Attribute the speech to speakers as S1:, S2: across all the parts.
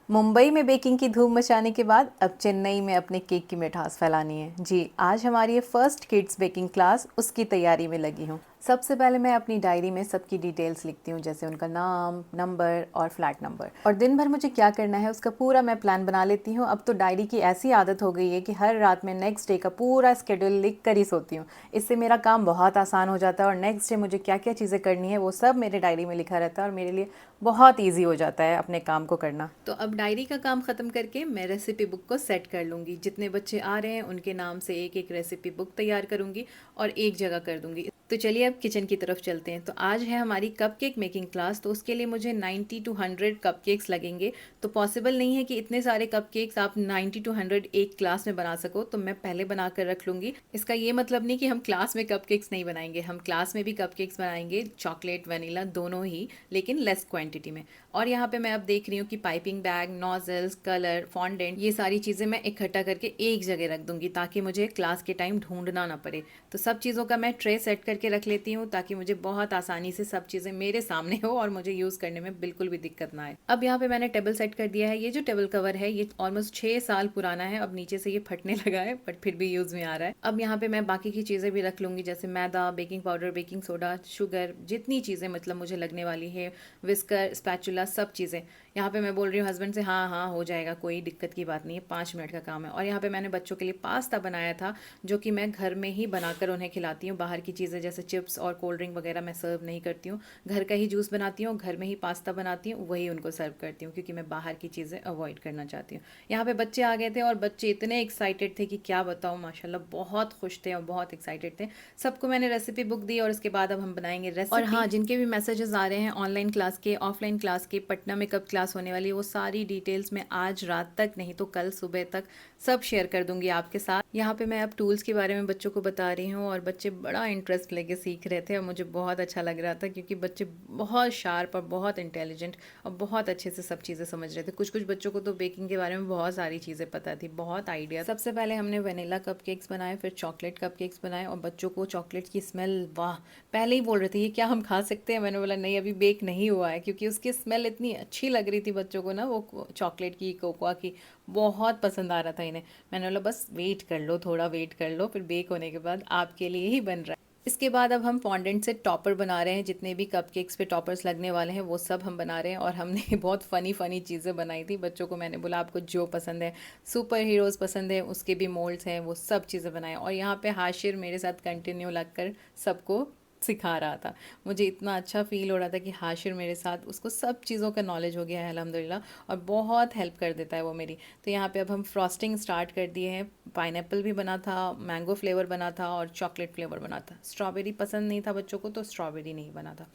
S1: मुंबई में बेकिंग की धूम मचाने के बाद अब चेन्नई में अपने केक की मिठास फैलानी है। जी, आज हमारी ये फर्स्ट किड्स बेकिंग क्लास, उसकी तैयारी में लगी हूँ। सबसे पहले मैं अपनी डायरी में सबकी डिटेल्स लिखती हूँ, जैसे उनका नाम, नंबर और फ्लैट नंबर, और दिन भर मुझे क्या करना है उसका पूरा मैं प्लान बना लेती हूँ। अब तो डायरी की ऐसी आदत हो गई है कि हर रात में नेक्स्ट डे का पूरा स्केड्यूल लिख कर ही सोती हूँ। इससे मेरा काम बहुत आसान हो जाता है और नेक्स्ट डे मुझे क्या क्या चीज़ें करनी है वो सब मेरे डायरी में लिखा रहता है और मेरे लिए बहुत ईजी हो जाता है अपने काम को करना। तो अब डायरी का काम ख़त्म करके मैं रेसिपी बुक को सेट कर लूँगी। जितने बच्चे आ रहे हैं उनके नाम से एक एक रेसिपी बुक तैयार करूँगी और एक जगह कर दूँगी। तो चलिए अब किचन की तरफ चलते हैं। तो आज है हमारी कपकेक मेकिंग क्लास, तो उसके लिए मुझे 90 टू 100 कपकेक्स लगेंगे। तो पॉसिबल नहीं है कि इतने सारे कपकेक्स आप 90 टू 100 एक क्लास में बना सको, तो मैं पहले बना कर रख लूँगी। इसका ये मतलब नहीं कि हम क्लास में कपकेक्स नहीं बनाएंगे, हम क्लास में भी कपकेक्स बनाएंगे, चॉकलेट वनीला दोनों ही, लेकिन लेस क्वांटिटी में। और यहाँ पे मैं अब देख रही हूँ कि piping bag, nozzles, colour, fondant, ये सारी चीज़ें मैं इकट्ठा करके एक जगह रख दूँगी ताकि मुझे क्लास के टाइम ढूंढना ना पड़े। तो सब चीज़ों का मैं ट्रे सेट करके रख लेती हूँ ताकि मुझे बहुत आसानी से सब चीज़ें मेरे सामने हो और मुझे यूज़ करने में बिल्कुल भी दिक्कत ना आए। अब यहाँ पे मैंने टेबल सेट कर दिया है। ये जो टेबल कवर है ये ऑलमोस्ट 6 साल पुराना है, अब नीचे से ये फटने लगा है बट फिर भी यूज़ में आ रहा है। अब यहाँ पे मैं बाकी की चीज़ें भी रख लूँगी, जैसे मैदा, baking powder, baking soda, sugar, जितनी चीज़ें मतलब मुझे लगने वाली है, विस्कर, स्पैचुला, सब चीज़ें। यहाँ पे मैं बोल रही हूँ हस्बैंड से, हाँ हाँ हो जाएगा, कोई दिक्कत की बात नहीं है, 5 मिनट का काम है। और यहाँ पे मैंने बच्चों के लिए पास्ता बनाया था, जो कि मैं घर में ही बनाकर उन्हें खिलाती हूँ। बाहर की चीज़ें जैसे चिप्स और कोल्ड ड्रिंक वगैरह मैं सर्व नहीं करती हूँ। घर का ही जूस बनाती हूँ, घर में ही पास्ता बनाती हूँ, वही उनको सर्व करती हूँ, क्योंकि मैं बाहर की चीज़ें अवॉइड करना चाहती हूँ। यहाँ पे बच्चे आ गए थे और बच्चे इतने एक्साइटेड थे कि क्या बताऊँ, माशाल्लाह बहुत खुश थे और बहुत एक्साइटेड थे। सबको मैंने रेसिपी बुक दी और उसके बाद अब हम बनाएंगे रेसिपी। और हाँ, जिनके भी मैसेजेस आ रहे हैं ऑनलाइन क्लास के, ऑफलाइन क्लास के, पटना में कब क्लास होने वाली है, वो सारी डिटेल्स मैं आज रात तक नहीं तो कल सुबह तक सब शेयर कर दूंगी आपके साथ। यहाँ पे मैं अब टूल्स के बारे में बच्चों को बता रही हूँ और बच्चे बड़ा इंटरेस्ट लेके सीख रहे थे और मुझे बहुत अच्छा लग रहा था, क्योंकि बच्चे बहुत शार्प और बहुत इंटेलिजेंट और बहुत अच्छे से सब चीज़ें समझ रहे थे। कुछ कुछ बच्चों को तो बेकिंग के बारे में बहुत सारी चीज़ें पता थी, बहुत आइडिया। सबसे पहले हमने वनीला कपकेक्स बनाए, फिर चॉकलेट कपकेक्स बनाए और बच्चों को चॉकलेट की स्मेल, वाह, पहले ही बोल रहे थे ये क्या हम खा सकते हैं। मैंने बोला नहीं, अभी बेक नहीं हुआ है, क्योंकि उसकी स्मेल इतनी अच्छी लग रही थी बच्चों को ना, वो चॉकलेट की, कोकोआ की, बहुत पसंद आ रहा था इन्हें। मैंने बोला बस वेट कर लो, थोड़ा वेट कर लो, फिर बेक होने के बाद आपके लिए ही बन रहा है। इसके बाद अब हम फॉन्डेंट से टॉपर बना रहे हैं। जितने भी कपकेक्स पे टॉपर्स लगने वाले हैं वो सब हम बना रहे हैं। और हमने बहुत फ़नी फ़नी चीज़ें बनाई थी। बच्चों को मैंने बोला आपको जो पसंद है, सुपर हीरोज़ पसंद है, उसके भी मोल्ड्स हैं, वो सब चीज़ें बनाए। और यहाँ पे हाशिर मेरे साथ कंटिन्यू लगकर सबको सिखा रहा था। मुझे इतना अच्छा फ़ील हो रहा था कि हाशिर मेरे साथ, उसको सब चीज़ों का नॉलेज हो गया है अल्हम्दुलिल्लाह, और बहुत हेल्प कर देता है वो मेरी। तो यहाँ पे अब हम फ्रॉस्टिंग स्टार्ट कर दिए हैं। पाइनएप्पल भी बना था, मैंगो फ्लेवर बना था और चॉकलेट फ्लेवर बना था। स्ट्रॉबेरी पसंद नहीं था बच्चों को, तो स्ट्रॉबेरी नहीं बना था।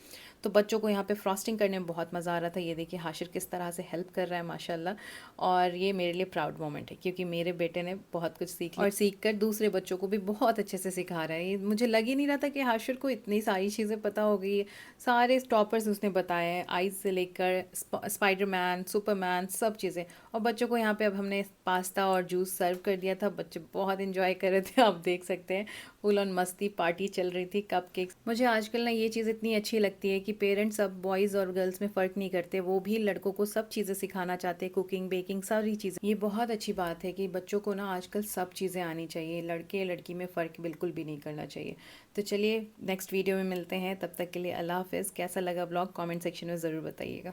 S1: तो बच्चों को यहाँ पे फ्रॉस्टिंग करने में बहुत मज़ा आ रहा था। ये देखिए हाशिर किस तरह से हेल्प कर रहा है माशाल्लाह। और ये मेरे लिए प्राउड मोमेंट है, क्योंकि मेरे बेटे ने बहुत कुछ सीख लिया और सीख कर दूसरे बच्चों को भी बहुत अच्छे से सिखा रहा है। ये मुझे लग ही नहीं रहा था कि हाशिर को इतनी सारी चीज़ें पता हो गई है। सारे टॉपर्स उसने बताए हैं, आइज से लेकर स्पाइडरमैन, सुपरमैन, सब चीज़ें। और बच्चों को यहाँ पे अब हमने पास्ता और जूस सर्व कर दिया था। बच्चे बहुत इंजॉय कर रहे थे, आप देख सकते हैं, फुल ऑन मस्ती पार्टी चल रही थी। कपकेक्स, मुझे आजकल ना ये चीज़ इतनी अच्छी लगती है कि पेरेंट्स अब बॉयज़ और गर्ल्स में फ़र्क नहीं करते, वो भी लड़कों को सब चीज़ें सिखाना चाहते हैं, कुकिंग, बेकिंग, सारी चीज़ें। ये बहुत अच्छी बात है कि बच्चों को ना आजकल सब चीज़ें आनी चाहिए, लड़के लड़की में फ़र्क बिल्कुल भी नहीं करना चाहिए। तो चलिए नेक्स्ट वीडियो में मिलते हैं, तब तक के लिए अल्लाह हाफ़िज़। कैसा लगा ब्लॉग कमेंट सेक्शन में ज़रूर बताइएगा।